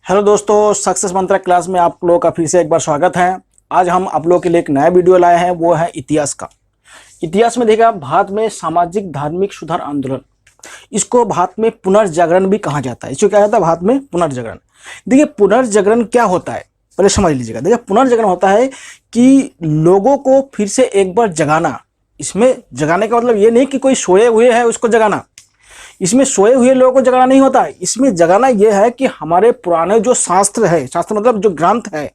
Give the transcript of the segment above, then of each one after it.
Hello दोस्तों, success मंत्र class में आप लोगों का फिर से एक बार स्वागत है। आज हम आप लोगों के लिए एक नया वीडियो लाए हैं, वो है इतिहास का। इतिहास में देखिएगा, भारत में सामाजिक धार्मिक सुधार आंदोलन, इसको भारत में पुनर्जागरण भी कहा जाता है। इसको क्या कहता है? भारत में पुनर्जागरण। देखिए, पुनर्जागरण क्या होता है पहले समझ लीजिएगा। देखिए, पुनर्जागरण होता है कि लोगों को फिर से एक बार जगाना। इसमें जगाने का मतलब ये नहीं कि कोई सोए हुए है उसको जगाना। इसमें सोए हुए लोगों को जगाना नहीं होता है। इसमें जगाना यह है कि हमारे पुराने जो शास्त्र है, शास्त्र मतलब जो ग्रंथ है,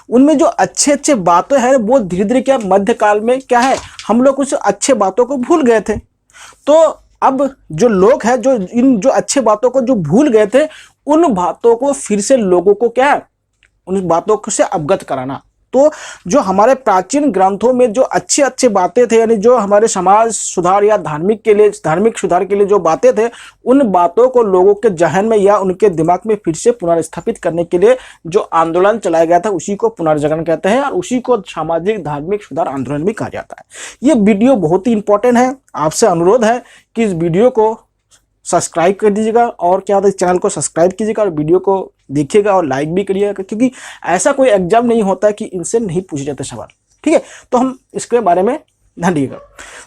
उनमें जो अच्छे अच्छे बातें हैं वो धीरे धीरे क्या मध्यकाल में क्या है, हम लोग कुछ अच्छे बातों को भूल गए थे। तो अब जो लोग हैं जो इन जो अच्छे बातों को जो भूल गए थे, उन बातों को फिर से लोगों को क्या है, उन बातों से अवगत कराना। तो जो हमारे प्राचीन ग्रंथों में जो अच्छे अच्छे बातें थे, यानी जो हमारे समाज सुधार या धार्मिक सुधार के लिए जो बातें थे, उन बातों को लोगों के जहन में या उनके दिमाग में फिर से पुनर्स्थापित करने के लिए जो आंदोलन चलाया गया था, उसी को पुनर्जागरण कहते हैं और उसी को सामाजिक धार्मिक सुधार आंदोलन भी कहा जाता है। ये वीडियो बहुत ही इंपॉर्टेंट है। आपसे अनुरोध है कि इस वीडियो को सब्सक्राइब कर दीजिएगा और क्या होता है, चैनल को सब्सक्राइब कीजिएगा और वीडियो को देखिएगा और लाइक भी करिएगा, क्योंकि ऐसा कोई एग्जाम नहीं होता है कि इनसे नहीं पूछे जाते सवाल। ठीक है, तो हम इसके बारे में ध्यान दीजिएगा।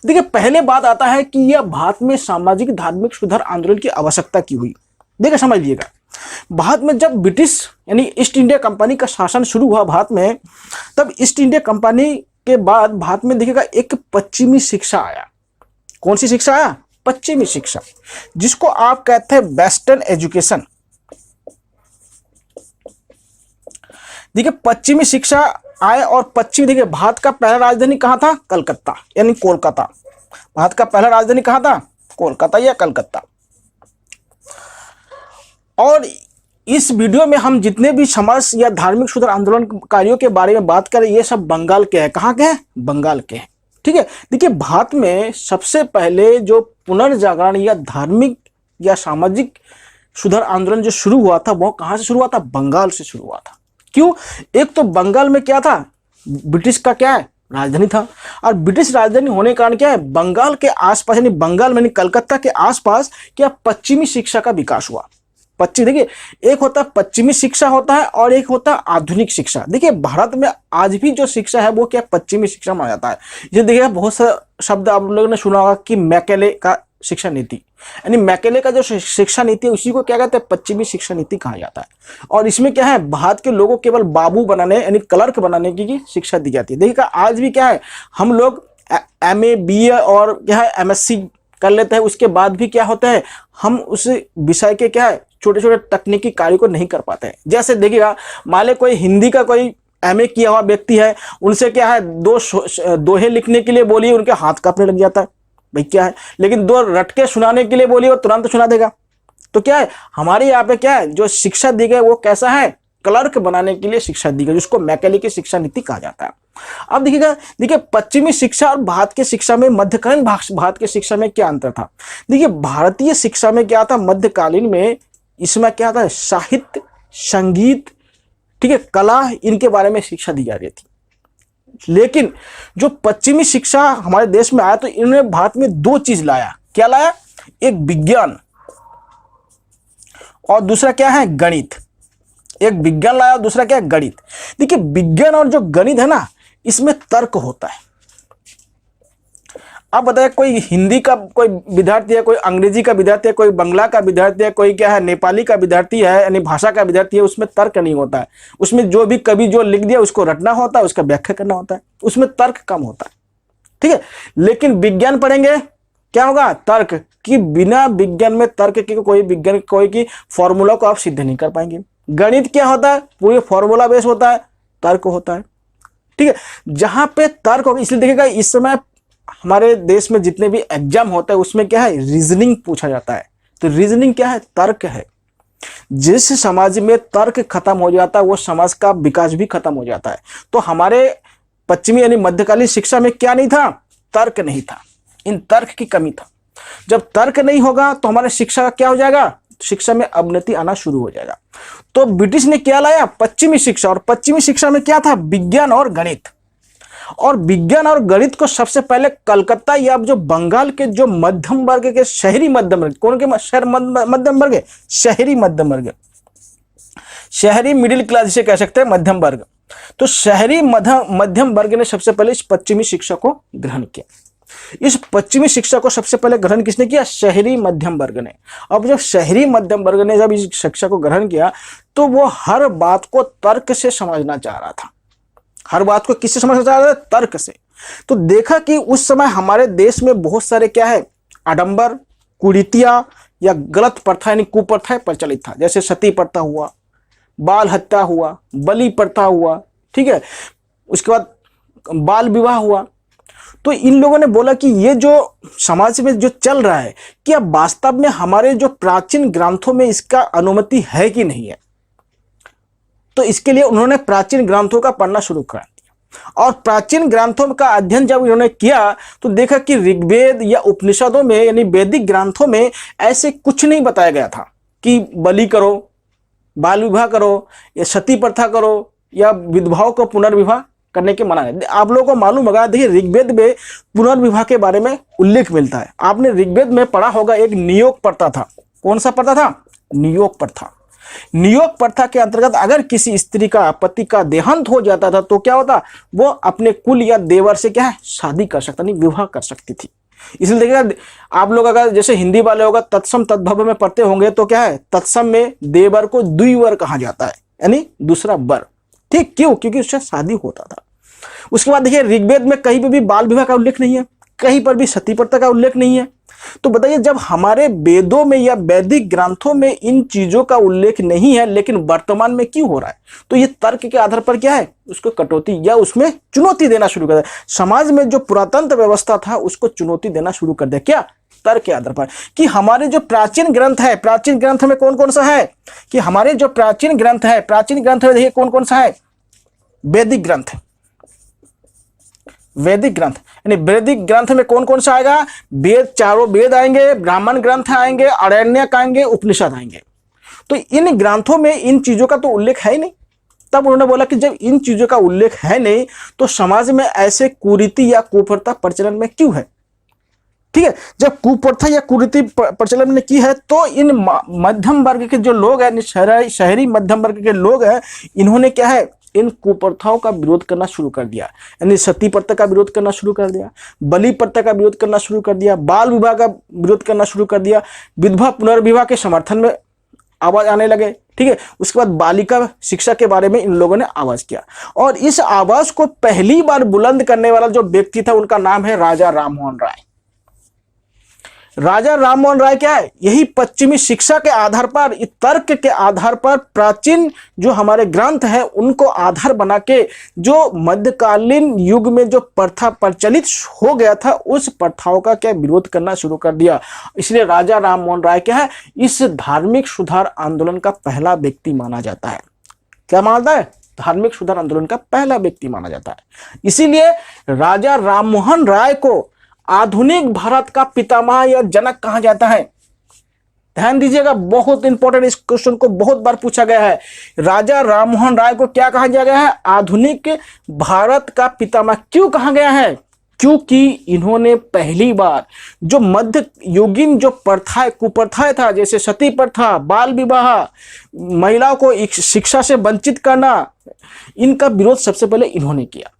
देखिए, पहले बात आता है कि यह भारत में सामाजिक धार्मिक सुधार आंदोलन की आवश्यकता क्यों हुई। देखिए, समझ लीजिएगा, भारत में जब ब्रिटिश यानी ईस्ट इंडिया कंपनी का शासन शुरू हुआ भारत में, तब ईस्ट इंडिया कंपनी के बाद भारत में देखिएगा एक पश्चिमी शिक्षा आया। कौन सी शिक्षा आया? पश्चिमी शिक्षा, जिसको आप कहते हैं वेस्टर्न एजुकेशन। देखिए, पश्चिमी शिक्षा आए और पश्चिमी, देखिए भारत का पहला राजधानी कहां था? कलकत्ता यानी कोलकाता। भारत का पहला राजधानी कहां था? कोलकाता या कलकत्ता। और इस वीडियो में हम जितने भी समाज या धार्मिक सुधार आंदोलनकारियों के बारे में बात करें, ये सब बंगाल के हैं। कहां के हैं? बंगाल के हैं। ठीक है, देखिए भारत में सबसे पहले जो पुनर्जागरण या धार्मिक या सामाजिक सुधार आंदोलन जो शुरू हुआ था, वो कहां से शुरू हुआ था? बंगाल से शुरू हुआ था। क्यों? एक तो बंगाल में क्या था? ब्रिटिश का क्या है? राजधानी था। और ब्रिटिश राजधानी होने के कारण क्या है, बंगाल के आसपास यानी बंगाल में कलकत्ता के आसपास क्या पश्चिमी शिक्षा का विकास हुआ। पश्चिमी, देखिए एक होता है पश्चिमी शिक्षा होता है और एक होता है आधुनिक शिक्षा। देखिए भारत में आज भी जो शिक्षा है वो क्या पश्चिमी शिक्षा माना जाता है। ये देखिए बहुत सा शब्द आप लोगों ने सुना होगा कि मैकेले का शिक्षा नीति, यानी मैकेले का जो शिक्षा नीति है उसी को क्या कहते हैं? पश्चिमी शिक्षा नीति कहा जाता है। और इसमें क्या है, भारत के लोगों को केवल बाबू बनाने यानी क्लर्क बनाने की शिक्षा दी जाती है। देखिएगा आज भी क्या है, हम लोग MA BA और क्या है MSc कर लेते हैं, उसके बाद भी क्या होता है, हम उस विषय के क्या है छोटे छोटे तकनीकी कार्य को नहीं कर पाते हैं। जैसे देखिएगा, मान ले कोई हिंदी का कोई MA किया हुआ व्यक्ति है, उनसे क्या है दोहे लिखने के लिए बोलिए, उनके हाथ कांपने लग जाता है। भाई क्या है, लेकिन दो रटके सुनाने के लिए बोलिए, वो तुरंत सुना देगा। तो क्या है, हमारे यहाँ पे क्या है जो शिक्षा दी गई वो कैसा है? क्लर्क बनाने के लिए शिक्षा दी गई, जिसको मैकेले की शिक्षा नीति कहा जाता है। अब देखिएगा, देखिए पश्चिमी शिक्षा और भारत की शिक्षा में, मध्यकालीन भारत की शिक्षा में क्या अंतर था। देखिए भारतीय शिक्षा में क्या था, मध्यकालीन में इसमें क्या था, साहित्य, संगीत, ठीक है, कला, इनके बारे में शिक्षा दी जा रही थी। लेकिन जो पश्चिमी शिक्षा हमारे देश में आया तो इन्होंने भारत में दो चीज लाया। क्या लाया? एक विज्ञान और दूसरा क्या है? गणित। एक विज्ञान लाया और दूसरा क्या है? गणित। देखिए विज्ञान और जो गणित है ना, इसमें तर्क होता है। आप बताइए, कोई हिंदी का कोई विद्यार्थी है, कोई अंग्रेजी का विद्यार्थी है, कोई बंगला का विद्यार्थी है, कोई क्या है नेपाली का विद्यार्थी है, यानी भाषा का विद्यार्थी है, उसमें तर्क नहीं होता है। उसमें जो भी कवि जो लिख दिया उसको रटना होता है, उसका व्याख्या करना होता है, उसमें तर्क कम होता है। ठीक है, लेकिन विज्ञान पढ़ेंगे क्या होगा? तर्क की, बिना विज्ञान में तर्क की कोई की फॉर्मूला को आप सिद्ध नहीं कर पाएंगे। गणित क्या होता है? पूरे फॉर्मूला बेस होता है, तर्क होता है। ठीक है, जहां पे तर्क होगा, इसलिए देखिएगा इस समय हमारे देश में जितने भी एग्जाम होते हैं उसमें क्या है, रीजनिंग पूछा जाता है। तो रीजनिंग क्या है? तर्क है। जिस समाज में तर्क खत्म हो जाता है वो समाज का विकास भी खत्म हो जाता है। तो हमारे पश्चिमी यानी मध्यकालीन शिक्षा में क्या नहीं था? तर्क नहीं था, इन तर्क की कमी था। जब तर्क नहीं होगा तो हमारे शिक्षा का क्या हो जाएगा? शिक्षा में अवनति आना शुरू हो जाएगा। तो ब्रिटिश ने क्या लाया? पश्चिमी शिक्षा, और पश्चिमी शिक्षा में क्या था? विज्ञान और गणित। और विज्ञान और गणित को सबसे पहले कलकत्ता या जो बंगाल के जो मध्यम वर्ग के, शहरी मध्यम वर्ग, कौन के शहर मध्यम वर्ग? शहरी मध्यम वर्ग। शहरी मिडिल क्लास जिसे कह सकते हैं, मध्यम वर्ग। तो शहरी मध्यम वर्ग ने सबसे पहले इस पश्चिमी शिक्षा को ग्रहण किया। इस पश्चिमी शिक्षा को सबसे पहले ग्रहण किसने किया? शहरी मध्यम वर्ग ने। अब जब शहरी मध्यम वर्ग ने जब इस शिक्षा को ग्रहण किया तो वो हर बात को तर्क से समझना चाह रहा था। हर बात को किससे समझना चाह रहा था? तर्क से। तो देखा कि उस समय हमारे देश में बहुत सारे क्या है, आडंबर, कुरीतियां या गलत प्रथा यानी कुप्रथाएं प्रचलित था। जैसे सती प्रथा हुआ, बाल हत्या हुआ, बलि प्रथा हुआ, ठीक है, उसके बाद बाल विवाह हुआ। तो इन लोगों ने बोला कि ये जो समाज में जो चल रहा है, क्या वास्तव में हमारे जो प्राचीन ग्रंथों में इसका अनुमति है कि नहीं है। तो इसके लिए उन्होंने प्राचीन ग्रंथों का पढ़ना शुरू कर दिया। और प्राचीन ग्रंथों का अध्ययन जब इन्होंने किया तो देखा कि ऋग्वेद या उपनिषदों में यानी वैदिक ग्रंथों में ऐसे कुछ नहीं बताया गया था कि बलि करो, बाल विवाह करो या सती प्रथा करो या विधवाओं को पुनर्विवाह करने के मना है। आप लोगों को मालूम होगा, देखिए ऋग्वेद में पुनर्विवाह के बारे में उल्लेख मिलता है। आपने ऋग्वेद में पढ़ा होगा, एक नियोग प्रथा था। कौन सा प्रथा था? नियोग प्रथा। नियोग प्रथा के अंतर्गत अगर किसी स्त्री का, पति का देहांत हो जाता था तो क्या होता, वो अपने कुल या देवर से क्या है, शादी कर सकता, नहीं विवाह कर सकती थी। इसलिए देखिएगा, आप लोग अगर जैसे हिंदी वाले होगा तत्सम तद्भव में पढ़ते होंगे तो क्या है, तत्सम में देवर को द्विवर कहा जाता है, यानी दूसरा वर। ठीक, क्यों? क्योंकि उससे शादी होता था। उसके बाद देखिए ऋग्वेद में कहीं पर भी बाल विवाह का उल्लेख नहीं है, कहीं पर भी सती प्रथा का उल्लेख नहीं है। तो बताइए, जब हमारे वेदों में या वैदिक ग्रंथों में इन चीजों का उल्लेख नहीं है लेकिन वर्तमान में क्यों हो रहा है? तो ये तर्क के आधार पर क्या है, उसको कटौती या उसमें चुनौती देना शुरू कर दिया। समाज में जो पुरातन व्यवस्था था उसको चुनौती देना शुरू कर दिया। क्या? तर्क के आधार पर कि हमारे जो प्राचीन ग्रंथ है, प्राचीन ग्रंथ में कौन कौन सा है, कि हमारे जो प्राचीन ग्रंथ है, प्राचीन ग्रंथ में देखिए कौन कौन सा है, वैदिक ग्रंथ। वैदिक ग्रंथ यानी वैदिक ग्रंथ में कौन कौन सा आएगा? वेद, चारों वेद आएंगे, ब्राह्मण ग्रंथ आएंगे, आरण्यक आएंगे, उपनिषद आएंगे। तो इन ग्रंथों में इन चीजों का तो उल्लेख है ही नहीं। तब उन्होंने बोला कि जब इन चीजों का उल्लेख है नहीं तो समाज में ऐसे कुरीति या कुप्रथा प्रचलन में क्यों है? ठीक है, जब कुप्रथा या कुरीति प्रचलन में की है तो इन मध्यम वर्ग के जो लोग हैं, शहरी मध्यम वर्ग के लोग हैं, इन्होंने क्या है, इन कुप्रथाओं का विरोध करना शुरू कर दिया। यानी सती प्रथा का विरोध करना शुरू कर दिया, बलि प्रथा का विरोध करना शुरू कर दिया, बाल विवाह का विरोध करना शुरू कर दिया, विधवा पुनर्विवाह के समर्थन में आवाज आने लगे। ठीक है, उसके बाद बालिका शिक्षा के बारे में इन लोगों ने आवाज किया। और इस आवाज को पहली बार बुलंद करने वाला जो व्यक्ति था उनका नाम है राजा राममोहन राय। राजा राममोहन राय क्या है, यही पश्चिमी शिक्षा के आधार पर, तर्क के आधार पर प्राचीन जो हमारे ग्रंथ है उनको आधार बना के जो मध्यकालीन युग में जो प्रथा प्रचलित हो गया था उस प्रथाओं का क्या विरोध करना शुरू कर दिया। इसलिए राजा राममोहन राय क्या है, इस धार्मिक सुधार आंदोलन का पहला व्यक्ति माना जाता है। क्या मानता है? धार्मिक सुधार आंदोलन का पहला व्यक्ति माना जाता है। इसीलिए राजा राममोहन राय को आधुनिक भारत का पितामह या जनक कहा जाता है। ध्यान दीजिएगा, बहुत इंपॉर्टेंट, इस क्वेश्चन को बहुत बार पूछा गया है। राजा राममोहन राय को क्या कहा गया है? आधुनिक भारत का पितामह। क्यों कहा गया है? क्योंकि इन्होंने पहली बार जो मध्य युगीन जो प्रथाएं, कुप्रथाएं था, जैसे सती प्रथा, बाल विवाह, महिलाओं को शिक्षा से वंचित करना, इनका विरोध सबसे पहले इन्होंने किया।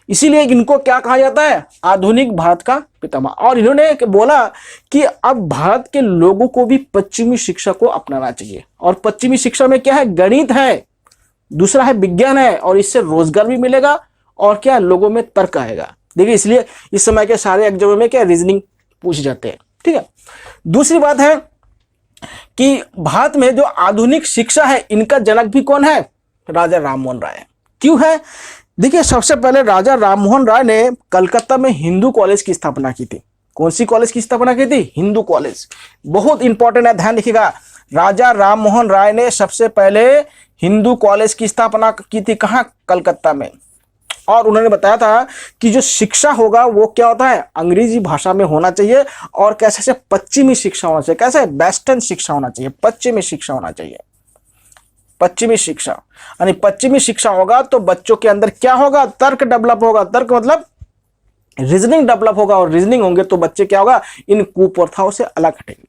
इसीलिए इनको क्या कहा जाता है? आधुनिक भारत का पितामह। और इन्होंने बोला कि अब भारत के लोगों को भी पश्चिमी शिक्षा को अपनाना चाहिए। और पश्चिमी शिक्षा में क्या है? गणित है, दूसरा है विज्ञान है, और इससे रोजगार भी मिलेगा और क्या, लोगों में तर्क आएगा। देखिए, इसलिए इस समय के सारे एग्जाम में क्या, रीजनिंग पूछ जाते हैं। ठीक है, दूसरी बात है कि भारत में जो आधुनिक शिक्षा है इनका जनक भी कौन है? राजा राममोहन राय। क्यों है? देखिए, सबसे पहले राजा राममोहन राय ने कलकत्ता में हिंदू कॉलेज की स्थापना की थी। कौन सी कॉलेज की स्थापना की थी? हिंदू कॉलेज। बहुत इंपॉर्टेंट है, ध्यान रखिएगा। राजा राममोहन राय ने सबसे पहले हिंदू कॉलेज की स्थापना की थी। कहां? कलकत्ता में। और उन्होंने बताया था कि जो शिक्षा होगा वो क्या होता है, अंग्रेजी भाषा में होना चाहिए और कैसे से पश्चिमी शिक्षा होना चाहिए। कैसे? वेस्टर्न शिक्षा होना चाहिए, पश्चिमी शिक्षा होना चाहिए। पश्चिमी शिक्षा यानी पश्चिमी शिक्षा होगा तो बच्चों के अंदर क्या होगा? तर्क डेवलप होगा। तर्क मतलब रीजनिंग डेवलप होगा, और रीजनिंग होंगे तो बच्चे क्या होगा, इन कुप्रथाओं से अलग हटेंगे।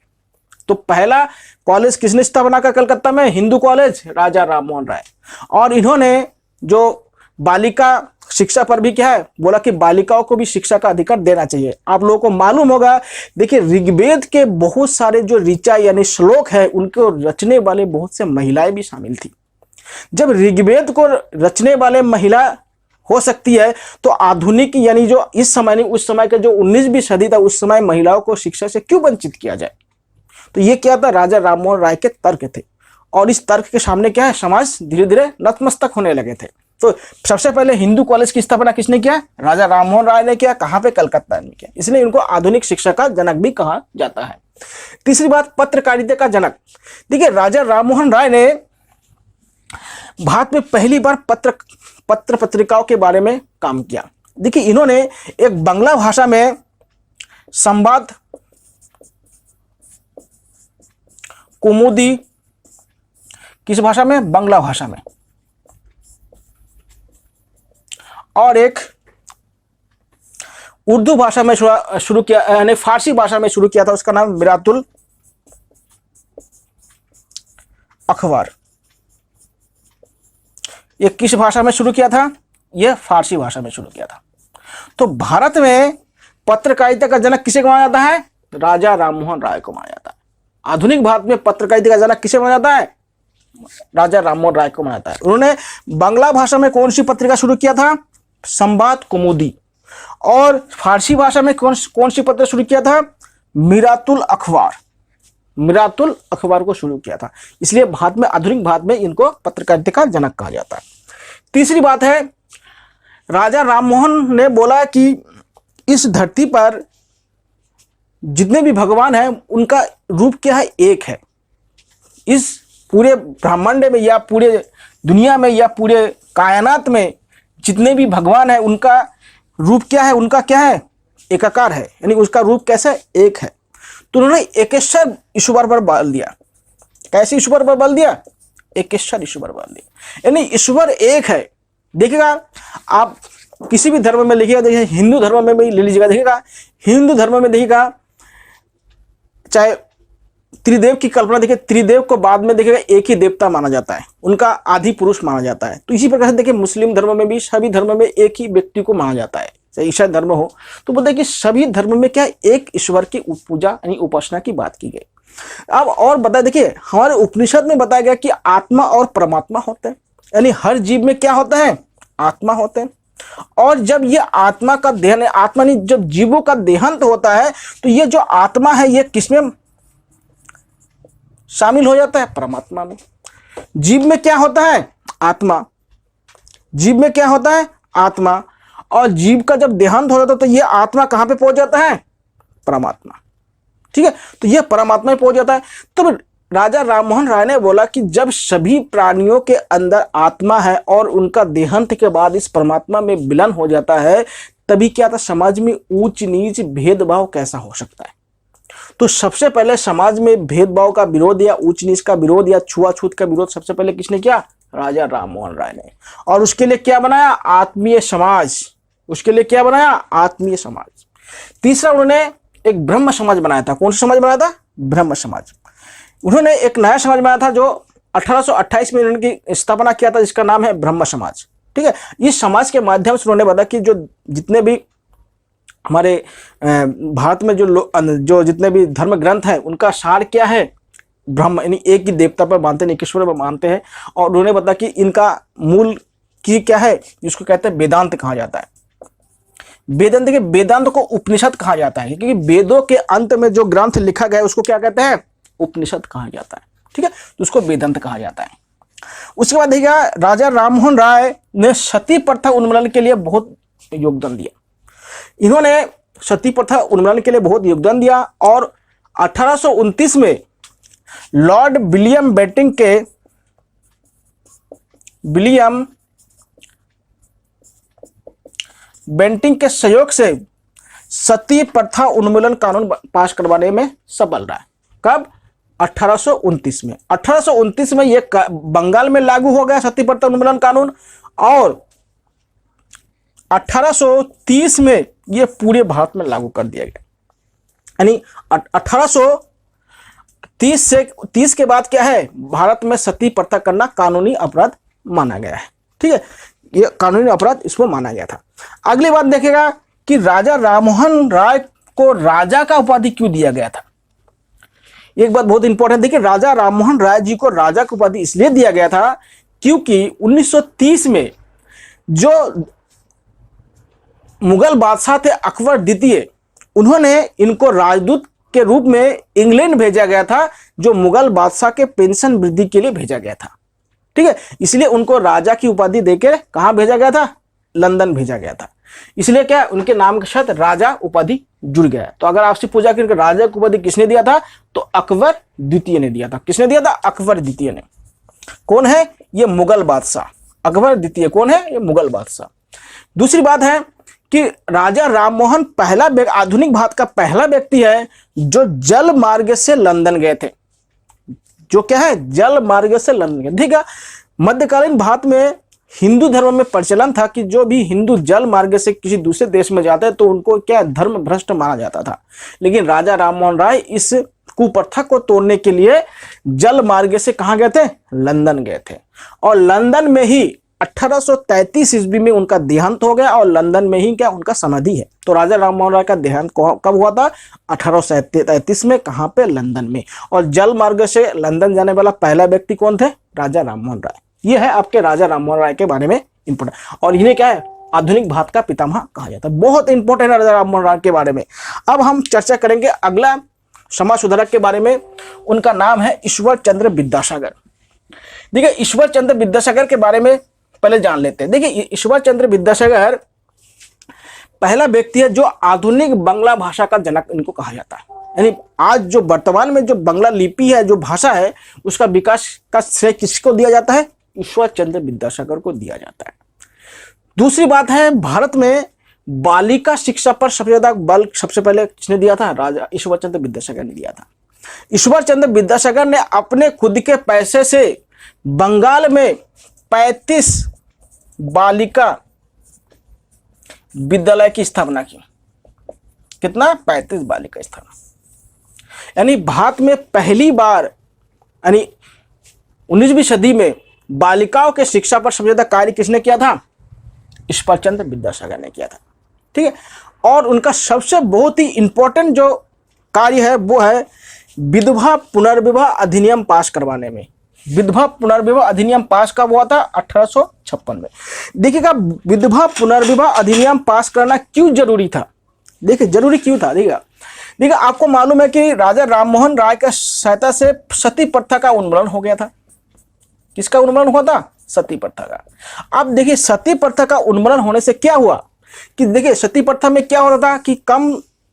तो पहला कॉलेज किसने स्थापना का कलकत्ता में? हिंदू कॉलेज, राजा राममोहन राय। और इन्होंने जो बालिका शिक्षा पर भी क्या है बोला कि बालिकाओं को भी शिक्षा का अधिकार देना चाहिए। आप लोगों को मालूम होगा, देखिए ऋग्वेद के बहुत सारे जो ऋचा यानी श्लोक है उनको रचने वाले बहुत से महिलाएं भी शामिल थी। जब ऋग्वेद को रचने वाले महिला हो सकती है तो आधुनिक यानी जो इस समय नहीं उस समय का जो 19वीं सदी था उस समय महिलाओं को शिक्षा से क्यों वंचित किया जाए? तो ये क्या था? राजा राममोहन राय के तर्क थे और इस तर्क के सामने क्या है समाज धीरे धीरे नतमस्तक होने लगे थे। तो सबसे पहले हिंदू कॉलेज की स्थापना किसने किया? राजा राममोहन राय ने किया। कहां पे? कलकत्ता में किया। इसलिए इनको आधुनिक शिक्षा का जनक भी कहा जाता है। तीसरी बात, पत्रकारिता का जनक। देखिए राजा राममोहन राय ने भारत में पहली बार पत्र पत्रिकाओं के बारे में काम किया। देखिए इन्होंने एक बांग्ला भाषा में संवाद कुमुदी, किस भाषा में? बांग्ला भाषा में, और एक उर्दू भाषा में शुरू किया यानी फारसी भाषा में शुरू किया था, उसका नाम मिरातुल अखबार। ये किस भाषा में शुरू किया था? यह फारसी भाषा में शुरू किया था। तो भारत में पत्रकारिता का जनक किसे माना जाता है? राजा राममोहन राय को माना जाता है। आधुनिक भारत में पत्रकारिता का जनक किसे माना जाता है? राजा राममोहन राय को माना जाता है। उन्होंने बांग्ला भाषा में कौन सी पत्रिका शुरू किया था? संवाद कुमुदी। और फारसी भाषा में कौन सी पत्रिका शुरू किया था? मिरातुल अखबार। मिरातुल अखबार को शुरू किया था। इसलिए भारत में आधुनिक भारत में इनको पत्रकारिता का जनक कहा जाता है। तीसरी बात है, राजा राममोहन ने बोला कि इस धरती पर जितने भी भगवान हैं उनका रूप क्या है? एक है। इस पूरे ब्रह्मांड में या पूरे दुनिया में या पूरे कायनात में जितने भी भगवान हैं उनका रूप क्या है? उनका क्या है? एकाकार है, यानी उसका रूप कैसे? एक है। तो उन्होंने एकेश्वर ईश्वर पर बल दिया। कैसे ईश्वर पर बल दिया? एकेश्वर ईश्वर बल दिया, यानी ईश्वर एक है। देखिएगा आप किसी भी धर्म में लिखिएगा, देखिए हिंदू धर्म में भी ले लीजिएगा, देखिएगा हिंदू धर्म में देखिएगा चाहे त्रिदेव की कल्पना देखिए, त्रिदेव को बाद में देखिएगा एक ही देवता माना जाता है, उनका आदि पुरुष माना जाता है। तो इसी प्रकार से देखिए मुस्लिम धर्म में भी सभी धर्म में एक ही व्यक्ति को माना जाता है, चाहे ईसाई धर्म हो। तो बोलते हैं कि सभी धर्म में क्या एक ईश्वर की पूजा यानी उपासना की बात की गई। अब और बता देखिए हमारे उपनिषद में बताया गया कि आत्मा और परमात्मा होते हैं, यानी हर जीव में क्या होता है? आत्मा होते हैं। और जब ये आत्मा का देहन आत्मा नहीं जब जीवों का देहांत होता है तो ये जो आत्मा है ये किसमें शामिल हो जाता है? परमात्मा में। जीव में क्या होता है? आत्मा। जीव में क्या होता है? आत्मा। और जीव का जब देहांत हो जाता है तो ये आत्मा कहां पे पहुंच जाता है? परमात्मा। ठीक है, तो ये परमात्मा में पहुंच जाता है। तो राजा राममोहन राय ने बोला कि जब सभी प्राणियों के अंदर आत्मा है और उनका देहांत के बाद इस परमात्मा में विलीन हो जाता है, तभी क्या था समाज में ऊंच नीच भेदभाव कैसा हो सकता है। तो सबसे पहले समाज में भेदभाव का विरोध या ऊंच नीच का विरोध या छुआछूत का विरोध सबसे पहले किसने किया? राजा राममोहन राय ने। और उसके लिए क्या बनाया? आत्मीय समाज। उसके लिए क्या बनाया? आत्मीय समाज। तीसरा उन्होंने एक ब्रह्म समाज बनाया था। कौन सा समाज बनाया था? ब्रह्म समाज। उन्होंने एक नया समाज बनाया था जो 1828 में उनकी स्थापना किया था, जिसका नाम है ब्रह्म समाज। ठीक है, इस समाज के माध्यम से उन्होंने बताया कि जो जितने भी हमारे भारत में जो जितने भी धर्म ग्रंथ हैं उनका सार क्या है? ब्रह्म, यानी एक ही देवता पर मानते हैं, एक ईश्वर पर मानते हैं। और उन्होंने बताया कि इनका मूल की क्या है, जिसको कहते हैं वेदांत कहा जाता है। वेदांत के वेदांत को उपनिषद कहा जाता है, क्योंकि वेदों के अंत में जो ग्रंथ लिखा गया है उसको क्या कहते हैं? उपनिषद कहा जाता है। ठीक है, तो उसको वेदांत कहा जाता है। उसके बाद देखिएगा राजा राममोहन राय ने सती प्रथा उन्मूलन के लिए बहुत योगदान दिया। इन्होंने सती प्रथा उन्मूलन के लिए बहुत योगदान दिया और 1829 में लॉर्ड विलियम बेंटिंग के सहयोग से सती प्रथा उन्मूलन कानून पास करवाने में सफल रहा। कब? 1829 में। 1829 में यह बंगाल में लागू हो गया सती प्रथा उन्मूलन कानून, और 1830 में यह पूरे भारत में लागू कर दिया गया। यानी 30 के बाद क्या है, भारत में सती प्रथा करना कानूनी अपराध माना गया है। ठीक है, ये कानूनी अपराध इसको माना गया था। अगली बात देखेगा कि राजा राममोहन राय को राजा का उपाधि क्यों दिया गया था। एक बात बहुत इंपॉर्टेंट, देखिए राजा राममोहन राय जी को राजा की उपाधि इसलिए दिया गया था क्योंकि 1930 में जो मुगल बादशाह थे अकबर द्वितीय, उन्होंने इनको राजदूत के रूप में इंग्लैंड भेजा गया था, जो मुगल बादशाह के पेंशन वृद्धि के लिए भेजा गया था। ठीक है, इसलिए उनको राजा की उपाधि देकर कहां भेजा गया था, लंदन भेजा गया था। इसलिए क्या उनके नाम के साथ राजा उपाधि जुड़ गया। तो अगर आपसे पूछा कि राजा की उपाधि किसने दिया था, तो अकबर द्वितीय ने दिया था। किसने दिया था, अकबर द्वितीय ने। कौन है, ये मुगल बादशाह। अकबर द्वितीय कौन है, ये मुगल बादशाह। दूसरी बात है कि राजा राममोहन पहला आधुनिक भारत का पहला व्यक्ति है जो जल मार्ग से लंदन गए थे। जो क्या है, जल मार्ग से लंदन गए। ठीक है, मध्यकालीन भारत में हिंदू धर्म में प्रचलन था कि जो भी हिंदू जल मार्ग से किसी दूसरे देश में जाते तो उनको क्या धर्म भ्रष्ट माना जाता था। लेकिन राजा राममोहन राय इस कुप्रथा को तोड़ने के लिए जल मार्ग से कहां गए थे, लंदन गए थे। और लंदन में ही 1833 ईस्वी में उनका देहांत हो गया और लंदन में ही क्या उनका समाधि है। तो राजा राममोहन राय का देहांत कब हुआ था, 1833 में। कहां पे, लंदन में। और जल मार्ग से लंदन जाने वाला पहला व्यक्ति कौन थे, राजा राममोहन राय। ये है आपके राजा राममोहन राय के बारे में इंपोर्टेंट। और इन्हें क्या है, आधुनिक भारत का पितामह कहा जाता है। बहुत इंपॉर्टेंट है राजा राममोहन राय के बारे में। अब हम चर्चा करेंगे अगला समाज सुधारक के बारे में। उनका नाम है ईश्वर चंद्र विद्यासागर। देखिए ईश्वर चंद्र विद्यासागर के बारे में पहले जान लेते हैं। देखिए ईश्वर चंद्र विद्यासागर पहला व्यक्ति है जो आधुनिक बांग्ला भाषा का जनक इनको कहा जाता है। यानी आज जो वर्तमान में जो बांग्ला लिपि है, जो भाषा है, उसका विकास का श्रेय किसको दिया जाता है, ईश्वर चंद्र विद्यासागर को दिया जाता है। दूसरी बात है, भारत में बालिका शिक्षा पर सबसे ज्यादा बल सबसे पहले किसने दिया था, राजा ईश्वर चंद्र विद्यासागर ने दिया था। ईश्वर चंद्र विद्यासागर ने अपने खुद के पैसे से बंगाल में 35 बालिका विद्यालय की स्थापना की। कितना, 35 बालिका स्थापना। यानी भारत में पहली बार, यानी 19वीं सदी में बालिकाओं के शिक्षा पर सबसे ज्यादा कार्य किसने किया था, ईश्वर चंद्र विद्यासागर ने किया था। ठीक है, और उनका सबसे बहुत ही इंपॉर्टेंट जो कार्य है वो है विधवा पुनर्विवाह अधिनियम पास करवाने में। विधवा पुनर्विवाह अधिनियम पास कब हुआ था, 1856 में। देखिएगा विधवा पुनर्विवाह अधिनियम पास करना क्यों जरूरी था। देखिए जरूरी क्यों था, देखिए आपको मालूम है कि राजा राममोहन राय के सहायता से सती प्रथा का उन्मूलन हो गया था। किसका उन्मूलन हुआ था, सती प्रथा का। अब देखिए सती प्रथा का उन्मूलन होने से क्या हुआ कि देखिए सती प्रथा में क्या होता था कि कम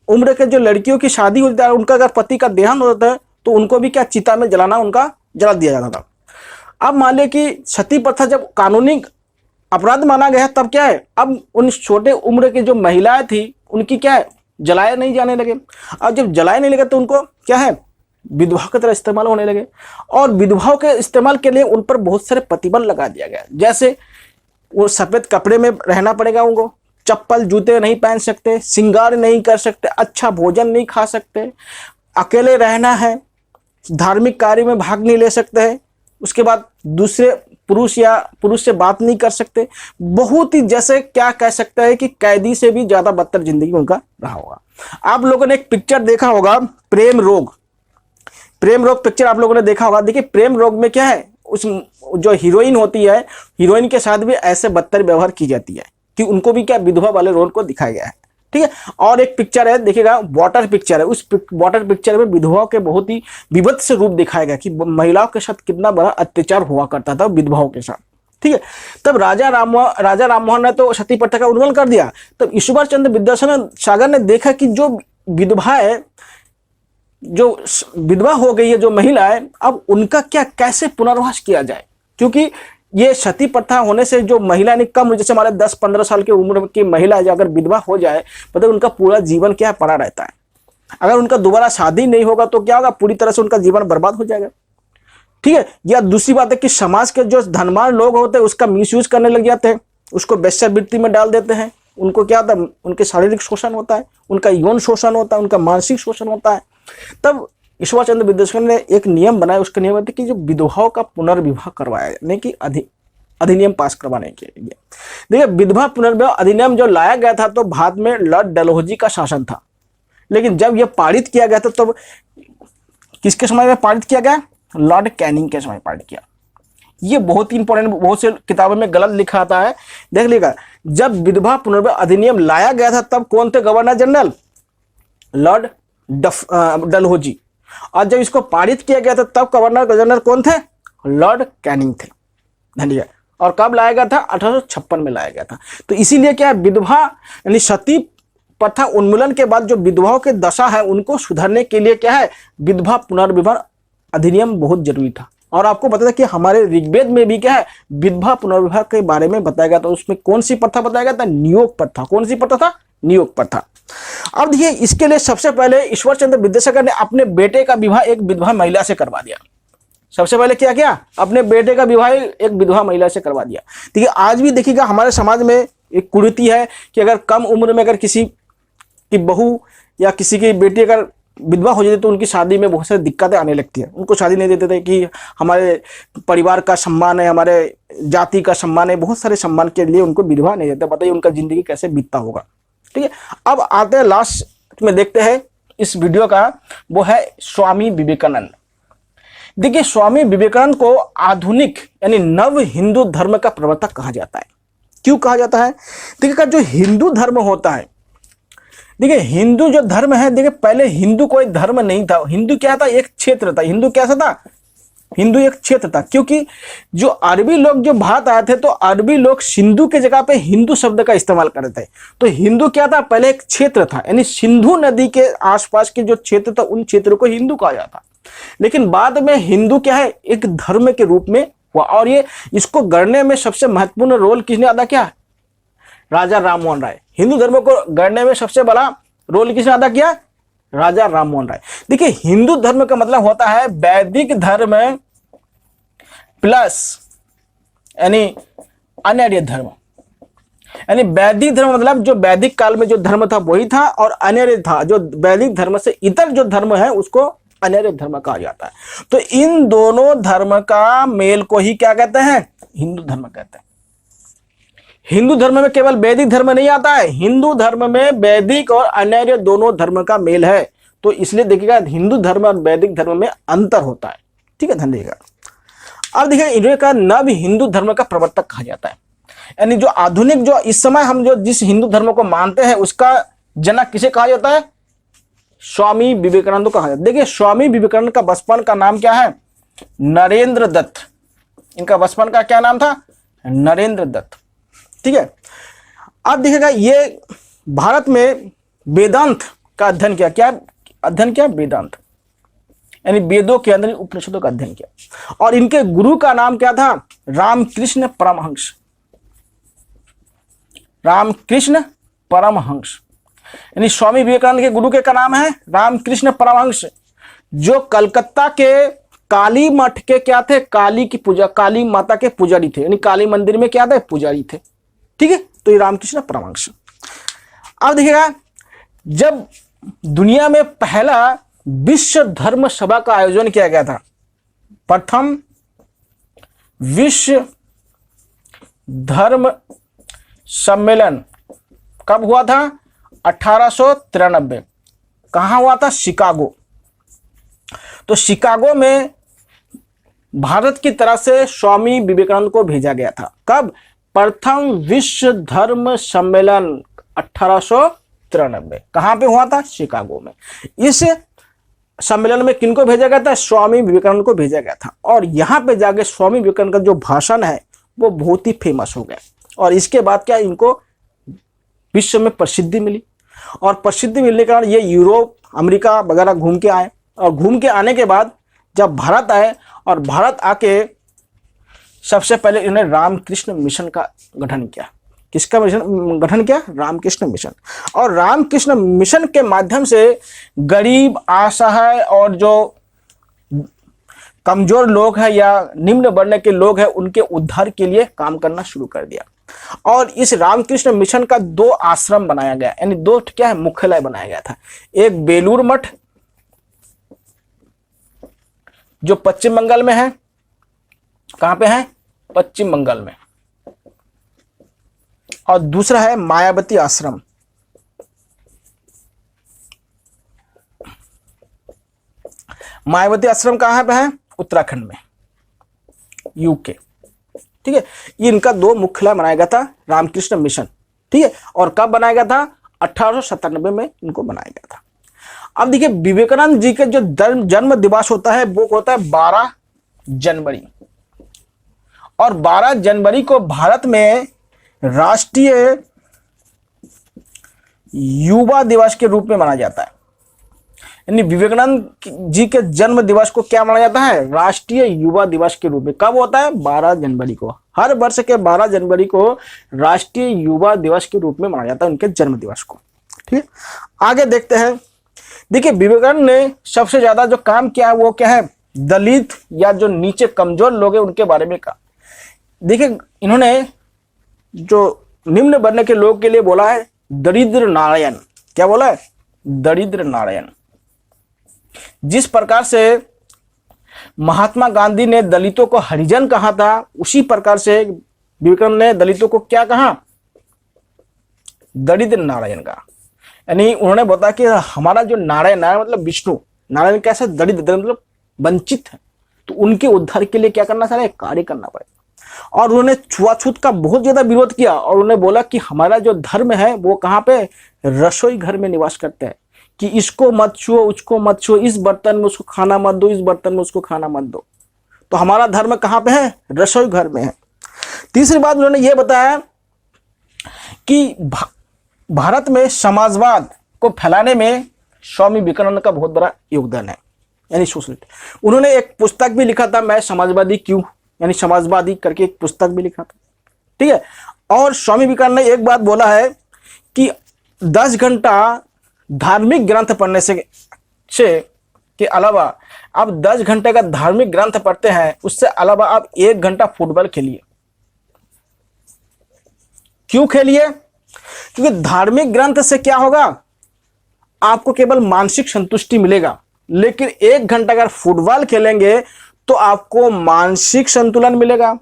उम्र के जो लड़कियों की शादी होती है, उनका अगर पति का देहांत होता है तो उनको भी क्या चिता में जलाना, उनका जला दिया जाता था। अब मान लिया कि सती प्रथा जब कानूनी अपराध माना गया तब क्या है, अब उन छोटे उम्र की जो महिलाएं थी उनकी क्या है, जलाए नहीं जाने लगे। अब जब जलाए नहीं लगे तो उनको क्या है, विधवाओं की तरह इस्तेमाल होने लगे। और विधवाओं के इस्तेमाल के लिए उन पर बहुत सारे प्रतिबंध लगा दिया गया। जैसे वो सफेद कपड़े में रहना पड़ेगा, उनको चप्पल जूते नहीं पहन सकते, श्रृंगार नहीं कर सकते, अच्छा भोजन नहीं खा सकते, अकेले रहना है, धार्मिक कार्य में भाग नहीं ले सकते हैं, उसके बाद दूसरे पुरुष से बात नहीं कर सकते। बहुत ही जैसे क्या कह सकते हैं कि कैदी से भी ज्यादा बदतर जिंदगी उनका रहा होगा। आप लोगों ने एक पिक्चर देखा होगा, प्रेम रोग पिक्चर आप लोगों ने देखा होगा। देखिए प्रेम रोग में क्या है, उस जो हीरोइन होती है, हीरोइन के साथ भी ऐसे बदतर व्यवहार की जाती है कि उनको भी क्या विधवा वाले रोल को दिखाया गया है। ठीक है, और एक पिक्चर है देखिएगा, वाटर पिक्चर है। उस वाटर पिक्चर में विधवाओं के बहुत ही विभत्स रूप दिखाया गया कि महिलाओं के साथ कितना बड़ा अत्याचार हुआ करता था विधवाओं के साथ। ठीक है, तब राजा राममोहन ने तो सती प्रथा का उन्मूलन कर दिया। तब ईश्वर चंद्र विद्यासागर ने देखा कि जो विधवा है, जो विधवा हो गई है जो महिला है, अब उनका क्या कैसे पुनर्वास किया जाए। क्योंकि ये सती प्रथा होने से जो महिला ने कम, जैसे हमारे 10-15 साल की उम्र की महिला अगर विधवा हो जाए, मतलब उनका पूरा जीवन क्या पड़ा रहता है। अगर उनका दोबारा शादी नहीं होगा तो क्या होगा, पूरी तरह से उनका जीवन बर्बाद हो जाएगा। ठीक है, या दूसरी बात है कि समाज के जो धनवान लोग होते हैं उसका मिसयूज करने लग जाते हैं, उसको वेश्यावृत्ति में डाल देते हैं। उनको क्या होता है, उनके शारीरिक शोषण होता है, उनका यौन शोषण होता है, उनका मानसिक शोषण होता है। तब ईश्वर चंद्र विद्यासागर ने एक नियम बनाया, उसका नियम था कि जो विधवाओं का पुनर्विवाह करवाया, यानी कि अधिनियम पास करवाने के लिए। देखिए विधवा पुनर्विवाह अधिनियम जो लाया गया था तो भारत में लॉर्ड डलहौजी का शासन था, लेकिन जब यह पारित किया गया था तब किसके समय में पारित किया गया? लॉर्ड कैनिंग के समय पारित किया। ये बहुत ही इंपॉर्टेंट, बहुत से किताबों में गलत लिखा आता है, देख लीजिएगा। जब विधवा पुनर्विवाह अधिनियम लाया गया था तब कौन थे गवर्नर जनरल? लॉर्ड डलहौजी। और जब इसको पारित किया गया था तब गवर्नर जनरल कौन थे? लॉर्ड कैनिंग थे। धन्यवाद। और कब लाया गया था? 1856 में लाया गया था। तो इसीलिए क्या है, विधवा यानी सती प्रथा उन्मूलन के बाद जो विधवाओं की दशा है उनको सुधारने के लिए क्या है, विधवा पुनर्विवाह अधिनियम बहुत जरूरी था। और आपको पता था कि हमारे ऋग्वेद में भी क्या है, विधवा पुनर्विवाह के बारे में बताया गया था। उसमें कौन सी प्रथा बताया गया था? नियोग प्रथा। कौन सी प्रथा था? नियोग प्रथा। अब देखिए इसके लिए सबसे पहले ईश्वर चंद्र विद्यासागर ने अपने बेटे का विवाह एक विधवा महिला से करवा दिया। सबसे पहले क्या किया? अपने बेटे का विवाह एक विधवा महिला से करवा दिया। ठीक है, आज भी देखिएगा हमारे समाज में एक कुरीति है कि अगर कम उम्र में अगर किसी की बहू या किसी की बेटी अगर विधवा हो जाती तो उनकी शादी में बहुत सारी दिक्कतें आने लगती है। उनको शादी नहीं देते थे कि हमारे परिवार का सम्मान है, हमारे जाति का सम्मान है, बहुत सारे सम्मान के लिए उनको विधवा नहीं देते। बताइए उनका जिंदगी कैसे बीतता होगा। ठीक है, अब आते हैं लास्ट में देखते हैं इस वीडियो का, वो है स्वामी विवेकानंद। देखिए स्वामी विवेकानंद को आधुनिक यानी नव हिंदू धर्म का प्रवर्तक कहा जाता है। क्यों कहा जाता है? देखिए जो हिंदू धर्म होता है, देखिए हिंदू जो धर्म है, देखिए पहले हिंदू कोई धर्म नहीं था। हिंदू क्या था? एक क्षेत्र था। हिंदू कैसा था? हिंदू एक क्षेत्र था। क्योंकि जो अरबी लोग जो भारत आए थे तो अरबी लोग सिंधु के जगह पे हिंदू शब्द का इस्तेमाल कर रहे थे। तो हिंदू क्या था? पहले एक क्षेत्र था, यानी सिंधु नदी के आसपास के जो क्षेत्र था उन क्षेत्रों को हिंदू कहा जाता। लेकिन बाद में हिंदू क्या है, एक धर्म के रूप में हुआ। और ये इसको गढ़ने में सबसे महत्वपूर्ण रोल किसने अदा किया? राजा राममोहन राय। हिंदू धर्म को गढ़ने में सबसे बड़ा रोल किसने अदा किया? राजा राममोहन राय। देखिए हिंदू धर्म का मतलब होता है वैदिक धर्म प्लस यानी अनार्य धर्म। यानी वैदिक धर्म मतलब जो वैदिक काल में जो धर्म था वही था, और अनार्य था जो वैदिक धर्म से इतर जो धर्म है उसको अनार्य धर्म कहा जाता है। तो इन दोनों धर्म का मेल को ही क्या कहते हैं? हिंदू धर्म कहते हैं। हिंदू धर्म में केवल वैदिक धर्म नहीं आता है, हिंदू धर्म में वैदिक और अनार्य दोनों धर्म का मेल है। तो इसलिए देखिएगा हिंदू धर्म और वैदिक धर्म में अंतर होता है। ठीक है, ध्यान दीजिएगा। अब देखिए इन्हें का नव हिंदू धर्म का प्रवर्तक कहा जाता है। यानी जो आधुनिक जो इस समय हम जो जिस हिंदू धर्म को मानते हैं उसका जनक किसे कहा जाता है? स्वामी विवेकानंद को कहा जाता है। देखिए स्वामी विवेकानंद का बचपन का नाम क्या है? नरेंद्र दत्त। इनका बचपन का क्या नाम था? नरेंद्र दत्त। ठीक है, अब देखिएगा ये भारत में वेदांत का अध्ययन किया। क्या अध्ययन किया? वेदांत, यानी वेदों के अंदर उपनिषदों का अध्ययन किया। और इनके गुरु का नाम क्या था? रामकृष्ण परमहंस। रामकृष्ण परमहंस, यानी स्वामी विवेकानंद के गुरु के का नाम है रामकृष्ण परमहंस, जो कलकत्ता के काली मठ के क्या थे? काली की पूजा, काली माता के पुजारी थे। यानी काली मंदिर में क्या थे? पुजारी थे। ठीक है, तो ये रामकृष्ण परमहंस। अब देखिएगा जब दुनिया में पहला विश्व धर्म सभा का आयोजन किया गया था, प्रथम विश्व धर्म सम्मेलन कब हुआ था? 1893। कहां हुआ था? शिकागो। तो शिकागो में भारत की तरफ से स्वामी विवेकानंद को भेजा गया था। कब? प्रथम विश्व धर्म सम्मेलन 1893। कहां पे हुआ था? शिकागो में। इस सम्मेलन में किनको भेजा गया था? स्वामी विवेकानंद को भेजा गया था। और यहां पे जाके स्वामी विवेकानंद का जो भाषण है वो बहुत ही फेमस हो गया। और इसके बाद क्या, इनको विश्व में प्रसिद्धि मिली। और प्रसिद्धि मिलने के कारण ये यूरोप, अमेरिका वगैरह घूम के आए। और घूम के आने के बाद जब भारत आए, और भारत आके सबसे पहले इन्होंने रामकृष्ण मिशन का गठन किया। किसका मिशन गठन किया? रामकृष्ण मिशन। और रामकृष्ण मिशन के माध्यम से गरीब, असहाय और जो कमजोर लोग हैं या निम्न वर्ण के लोग हैं उनके उद्धार के लिए काम करना शुरू कर दिया। और इस रामकृष्ण मिशन का 2 आश्रम बनाया गया, यानी 2 क्या है? मुख्यालय बनाया गया था। एक बेलूर मठ जो पश्चिम बंगाल में है। कहां पे है? पश्चिम बंगाल में। और दूसरा है मायावती आश्रम। मायावती आश्रम कहां पे है? उत्तराखंड में, यूके। ठीक है, ये इनका 2 मुख्यालय बनाया गया था, रामकृष्ण मिशन। ठीक है, और कब बनाया गया था? 1897 में इनको बनाया गया था। अब देखिए, विवेकानंद जी के जो जन्म दिवस होता है वो होता है 12 जनवरी। और 12 जनवरी को भारत में राष्ट्रीय युवा दिवस के रूप में मनाया जाता है। यानी विवेकानंद जी के जन्म दिवस को क्या माना जाता है? राष्ट्रीय युवा दिवस के रूप में। कब होता है? 12 जनवरी को। हर वर्ष के 12 जनवरी को राष्ट्रीय युवा दिवस के रूप में माना जाता है उनके जन्म दिवस को। ठीक है, आगे देखते हैं। देखिए, विवेकानंद ने सबसे ज्यादा जो काम किया है वो क्या है? दलित या जो नीचे कमजोर लोग हैं उनके बारे में कहा। देखिए, इन्होंने जो निम्न वर्ण के लोग के लिए बोला है दरिद्र नारायण। क्या बोला है? दरिद्र नारायण। जिस प्रकार से महात्मा गांधी ने दलितों को हरिजन कहा था, उसी प्रकार से विवेकानंद ने दलितों को क्या कहा? दरिद्र नारायण का। यानी उन्होंने बताया कि हमारा जो नारायण है, मतलब विष्णु, नारायण कैसे? दरिद्र, मतलब वंचित है, तो उनके उद्धार के लिए क्या करना चाहिए? कार्य करना पड़ेगा। और उन्होंने छुआछूत का बहुत ज्यादा विरोध किया और उन्होंने बोला कि हमारा जो धर्म है वो कहाँ पे? रसोई घर में निवास करते हैं, कि इसको मत छुओ, उसको मत छुओ, इस बर्तन में उसको खाना मत दो, इस बर्तन में उसको खाना मत दो। तो हमारा धर्म कहाँ पे है? रसोई घर में है। तीसरी बात उन्होंने ये बताया कि भारत में समाजवाद को फैलाने में स्वामी विवेकानंद का बहुत बड़ा योगदान है, यानी सोशलिस्ट। उन्होंने एक पुस्तक भी लिखा था, मैं समाजवादी क्यों, यानी समाजवादी करके एक पुस्तक भी लिखा था। ठीक है, और स्वामी विवेकानंद ने एक बात बोला है कि 10 घंटा धार्मिक ग्रंथ पढ़ने से के अलावा आप 10 घंटे का धार्मिक ग्रंथ पढ़ते हैं, उससे अलावा आप 1 घंटा फुटबॉल खेलिए। क्यों खेलिए? क्योंकि धार्मिक ग्रंथ से क्या होगा? आपको केवल मानसिक संतुष्टि मिलेगा, लेकिन 1 घंटा अगर फुटबॉल खेलेंगे तो आपको मानसिक संतुलन मिलेगा।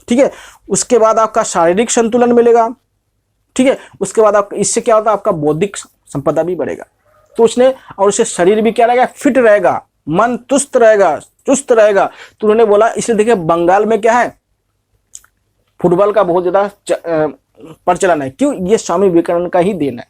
ठीक है, उसके बाद आपका शारीरिक संतुलन मिलेगा। ठीक है, उसके बाद आप इससे क्या होता है? आपका बौद्धिक संपदा भी बढ़ेगा। तो उसने, और उससे शरीर भी क्या रहेगा? फिट रहेगा, मन तुस्त रहेगा, चुस्त रहेगा। तो उन्होंने बोला, इसलिए देखिए बंगाल में क्या है? फुटबॉल का बहुत ज्यादा प्रचलन है। क्यों? ये स्वामी विवेकानंद का ही देन है,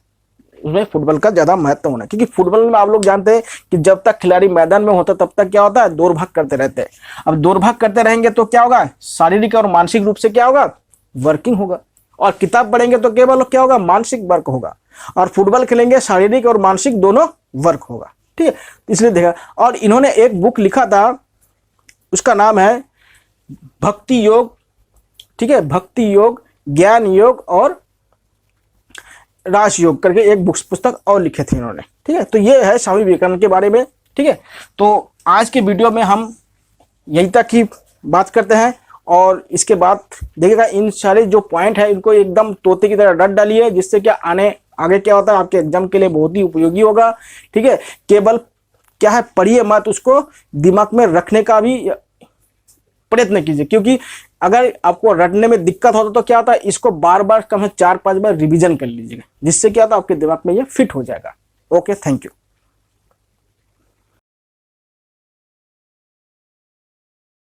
उसमें फुटबॉल का ज्यादा महत्व होना है। क्योंकि फुटबॉल में आप लोग जानते हैं कि जब तक खिलाड़ी मैदान में होता तब तक क्या होता है? दौड़ भाग करते रहते हैं। अब दौड़ भाग करते रहेंगे तो क्या होगा? शारीरिक और मानसिक रूप से क्या होगा? वर्किंग होगा। और किताब पढ़ेंगे तो केवल क्या होगा? मानसिक वर्क होगा। और फुटबॉल खेलेंगे, शारीरिक और मानसिक दोनों वर्क होगा। ठीक है, इसलिए देखा। और इन्होंने एक बुक लिखा था, उसका नाम है भक्ति योग। ठीक है, भक्ति योग, ज्ञान योग और राजयोग करके एक पुस्तक और लिखे थे इन्होंने। ठीक है, तो ये है स्वामी विवेकानंद के बारे में। ठीक है, तो आज के वीडियो में हम यहीं तक ही बात करते हैं। और इसके बाद देखिएगा, इन सारे जो पॉइंट है इनको एकदम तोते की तरह रट डालिए, जिससे क्या आगे क्या होता है आपके एग्जाम के लिए बहुत ही उपयोगी होगा। ठीक है, केवल क्या है, पढ़िए मत, उसको दिमाग में रखने का भी प्रयत्न कीजिए। क्योंकि अगर आपको रटने में दिक्कत होता तो क्या होता है, इसको बार बार कम से 4-5 बार रिवीजन कर लीजिएगा, जिससे क्या होता है आपके दिमाग में ये फिट हो जाएगा। Okay, thank you.